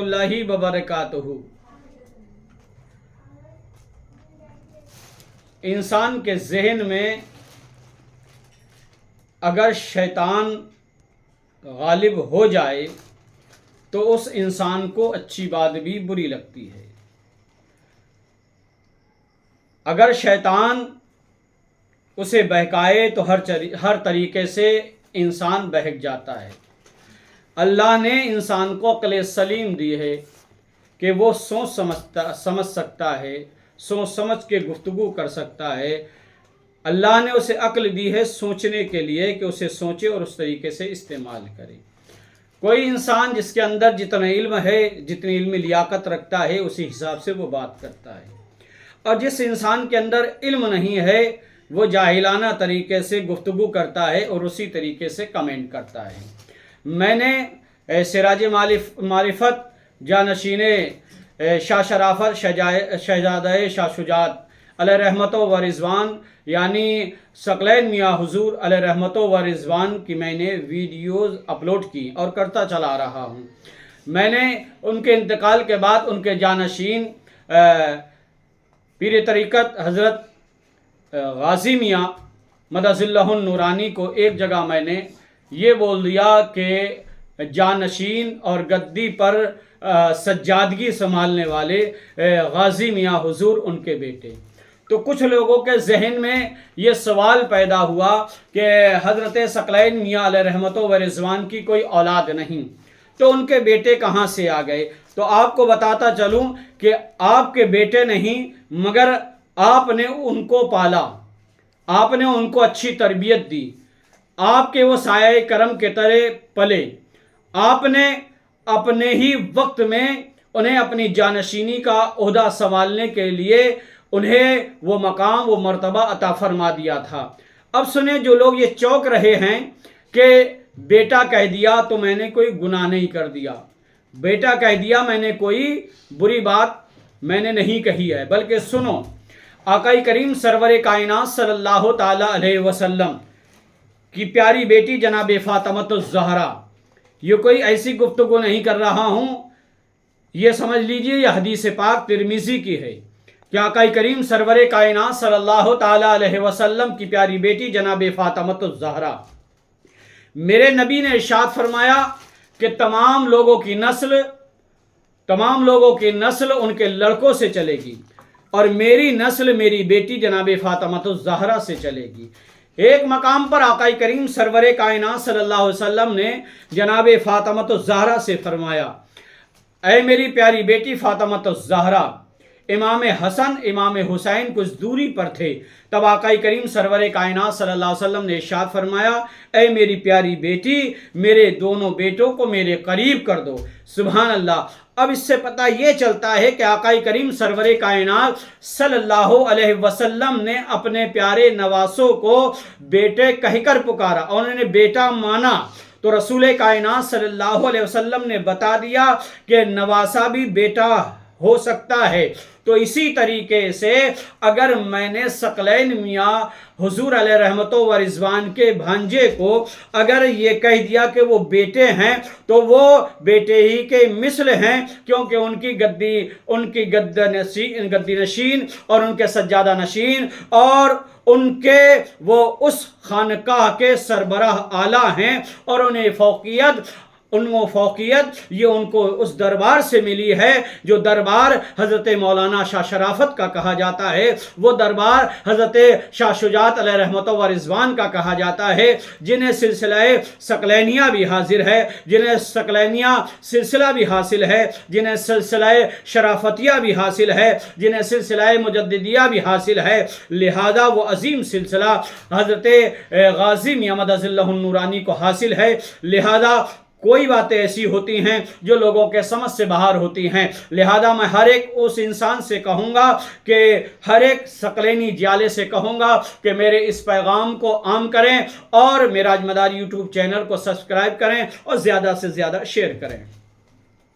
اللہ وبرکاتہ۔ انسان کے ذہن میں اگر شیطان غالب ہو جائے تو اس انسان کو اچھی بات بھی بری لگتی ہے۔ اگر شیطان اسے بہکائے تو ہر طریقے سے انسان بہک جاتا ہے۔ اللہ نے انسان کو عقل سلیم دی ہے کہ وہ سمجھ سکتا ہے، سوچ سمجھ کے گفتگو کر سکتا ہے۔ اللہ نے اسے عقل دی ہے سوچنے کے لیے کہ اسے سوچے اور اس طریقے سے استعمال کرے۔ کوئی انسان جس کے اندر جتنا علم ہے، جتنی علمی لیاقت رکھتا ہے، اسی حساب سے وہ بات کرتا ہے، اور جس انسان کے اندر علم نہیں ہے وہ جاہلانہ طریقے سے گفتگو کرتا ہے اور اسی طریقے سے کمنٹ کرتا ہے۔ میں نے سراج معرفت جانشین شاہ شرافت شہزادہ شاہ شجاعت علیہ رحمت و رضوان یعنی ثقلین میاں حضور علیہ رحمت و رضوان کی میں نے ویڈیوز اپلوڈ کی اور کرتا چلا رہا ہوں۔ میں نے ان کے انتقال کے بعد ان کے جانشین پیر طریقت حضرت غازی میاں مدظ اللہ النورانی کو ایک جگہ میں نے یہ بول دیا کہ جانشین اور گدی پر سجادگی سنبھالنے والے غازی میاں حضور ان کے بیٹے۔ تو کچھ لوگوں کے ذہن میں یہ سوال پیدا ہوا کہ حضرت ثقلین میاں علیہ رحمت و رضوان کی کوئی اولاد نہیں، تو ان کے بیٹے کہاں سے آ گئے؟ تو آپ کو بتاتا چلوں کہ آپ کے بیٹے نہیں، مگر آپ نے ان کو پالا، آپ نے ان کو اچھی تربیت دی، آپ کے وہ سایہ کرم کے طرح پلے، آپ نے اپنے ہی وقت میں انہیں اپنی جانشینی کا عہدہ سنبھالنے کے لیے انہیں وہ مقام، وہ مرتبہ عطا فرما دیا تھا۔ اب سنیں، جو لوگ یہ چونک رہے ہیں کہ بیٹا کہہ دیا تو میں نے کوئی گناہ نہیں کر دیا، بیٹا کہہ دیا میں نے کوئی بری بات میں نے نہیں کہی ہے، بلکہ سنو، آقا کریم سرور کائنات صلی اللہ تعالی علیہ وسلم کی پیاری بیٹی جناب فاطمۃ الزہرا، یہ کوئی ایسی گفتگو نہیں کر رہا ہوں، یہ سمجھ لیجئے یہ حدیث پاک ترمذی کی ہے کہ آقا کریم سرور کائنات صلی اللہ تعالی علیہ وسلم کی پیاری بیٹی جناب فاطمۃ الزہرا، میرے نبی نے ارشاد فرمایا کہ تمام لوگوں کی نسل ان کے لڑکوں سے چلے گی، اور میری نسل میری بیٹی جناب فاطمۃ الزہرا سے چلے گی۔ ایک مقام پر آقا کریم سرور کائنات صلی اللہ علیہ وسلم نے جناب فاطمۃ الزہرا سے فرمایا، اے میری پیاری بیٹی فاطمۃ الزہرا، امام حسن امام حسین کچھ دوری پر تھے، تب آقا کریم سرور کائنات صلی اللہ علیہ وسلم نے ارشاد فرمایا، اے میری پیاری بیٹی، میرے دونوں بیٹوں کو میرے قریب کر دو۔ سبحان اللہ۔ اب اس سے پتہ یہ چلتا ہے کہ آقا کریم سرور کائنات صلی اللہ علیہ وسلم نے اپنے پیارے نواسوں کو بیٹے کہہ کر پکارا اور انہوں نے بیٹا مانا، تو رسول کائنات صلی اللہ علیہ وسلم نے بتا دیا کہ نواسا بھی بیٹا ہو سکتا ہے۔ تو اسی طریقے سے اگر میں نے ثقلین میاں حضور علیہ رحمت و رضوان کے بھانجے کو اگر یہ کہہ دیا کہ وہ بیٹے ہیں تو وہ بیٹے ہی کے مثل ہیں، کیونکہ ان کی گدی نشین اور ان کے سجادہ نشین اور ان کے وہ اس خانقاہ کے سربراہ اعلیٰ ہیں، اور انہیں فوقیت یہ ان کو اس دربار سے ملی ہے جو دربار حضرت مولانا شاہ شرافت کا کہا جاتا ہے، وہ دربار حضرت شاہ شجاعت علیہ رحمت و رضوان کا کہا جاتا ہے، جنہیں سلسلہ ثقلینیہ بھی حاضر ہے، جنہیں ثقلینیہ سلسلہ بھی حاصل ہے، جنہیں سلسلہ شرافتیہ بھی حاصل ہے، جنہیں سلسلہ مجددیہ بھی حاصل ہے۔ لہذا وہ عظیم سلسلہ حضرت غازی میاں مدظ اللہ النورانی کو حاصل ہے۔ لہذا کوئی باتیں ایسی ہوتی ہیں جو لوگوں کے سمجھ سے باہر ہوتی ہیں، لہذا میں ہر ایک اس انسان سے کہوں گا کہ ہر ایک ثقلینی جیالے سے کہوں گا کہ میرے اس پیغام کو عام کریں اور معراج مداری یوٹیوب چینل کو سبسکرائب کریں اور زیادہ سے زیادہ شیئر کریں۔